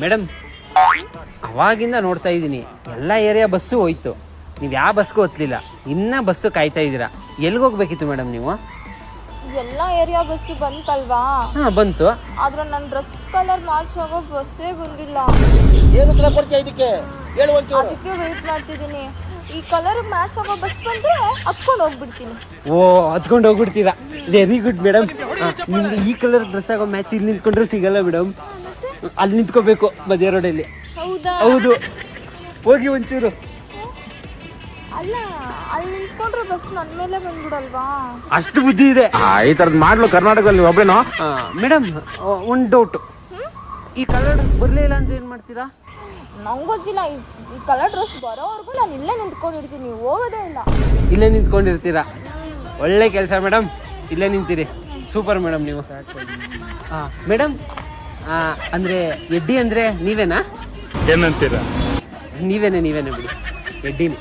Madam, ಅವಾಗಿಂದ ನೋಡ್ತಾ ಇದ್ದೀನಿ ಎಲ್ಲ ಏರಿಯಾ ಬಸ್ಸು ಹೋಯ್ತು, ನೀವು ಯಾವ ಬಸ್ಗೂ ಹೊತ್ತಲಿಲ್ಲ, ಇನ್ನ ಬಸ್ಸು ಕಾಯ್ತಾ ಇದ್ದೀರಾ. ಎಲ್ಲಿಗೆ ಹೋಗ್ಬೇಕಿತ್ತು ಮೇಡಮ್ ನೀವು? ಎಲ್ಲ ಏರಿಯಾ ಬಸ್ ಬಂತಲ್ವಾ? ಹಾ ಬಂತು. ಆದ್ರೆ ನನ್ನ ಡ್ರೆಸ್ ಕಲರ್ ಮ್ಯಾಚ್ ಆಗೋ ಬಸ್ಸೇ ಬಂದಿಲ್ಲ. ಏನು ಉತ್ತರ ಕೊಡ್ತೀಯ ಇದಕ್ಕೆ? ಹೇಳು ಒಂಚೂರು. ಅದಕ್ಕೆ ವೇಟ್ ಮಾಡ್ತಿದ್ದೀನಿ. ಈ ಕಲರ್ ಮ್ಯಾಚ್ ಆಗೋ ಬಸ್ ಬಂದ್ರೆ ಹತ್ಕೊಂಡು ಹೋಗ್ಬಿಡ್ತೀನಿ. ಓ, ಹತ್ಕೊಂಡು ಹೋಗ್ಬಿಡ್ತೀರಾ? Very good madam. ನಿಮ್ಗೆ ಈ ಕಲರ್ ಡ್ರೆಸ್ ಆಗೋ ಮ್ಯಾಚ್ ಇಲ್ಲಿ ನಿಂತ್ಕೊಂಡ್ರೆ ಸಿಗಲ್ಲ ಮೇಡಮ್, ಅಲ್ಲಿ ನಿಂತ್ಕೋಬೇಕು ಮಧ್ಯ ರೋಡಲ್ಲಿ. ಹೌದಾ? ಹೌದು, ಹೋಗಿ ಒಂಚೂರು. ಅಲ್ಲ, ಅಲ್ಲಿ ನಿಂತ್ಕೊಂಡ್ರೆ ಬಸ್ ನನ್ನ ಮೇಲೆ ಬಂದ್ಬಿಡಲ್ವಾ? ಅಷ್ಟು ಬುದ್ಧಿ ಇದೆ. ಈ ತರದ್ ಮಾಡ್ಲು ಕರ್ನಾಟಕದಲ್ಲಿ ನೀವು ಒಬ್ರೇನೋ? ಮೇಡಮ್, ಒಂದು ಡೌಟ್, ಈ ಕಲರ್ ಡ್ರೆಸ್ ಬರ್ಲಿಲ್ಲ ಅಂದ್ರೆ ಏನ್ ಮಾಡ್ತೀರಾ? ನಂಗೆ ಗೊತ್ತಿಲ್ಲ. ಈ ಕಲರ್ ಡ್ರೆಸ್ ಬರೋವರೆಗೂ ನಾನು ಇಲ್ಲೇ ನಿಂತ್ಕೊಂಡಿರ್ತೀನಿ, ಹೋಗೋದೇ ಇಲ್ಲ. ಇಲ್ಲೇ ನಿಂತ್ಕೊಂಡಿರ್ತೀರಾ? ಒಳ್ಳೆ ಕೆಲಸ ಮೇಡಮ್, ಇಲ್ಲೇ ನಿಂತೀರಿ. ಸೂಪರ್ ಮೇಡಮ್ ನೀವು. ಮೇಡಮ್, ಅಂದ್ರೆ ಎಡ್ಡಿ ಅಂದ್ರೆ ನೀವೇನಾ? ಏನಂತೀರಾ? ನೀವೇನೆ ಬಿಡಿ, ಎಡ್ಡಿನೇ.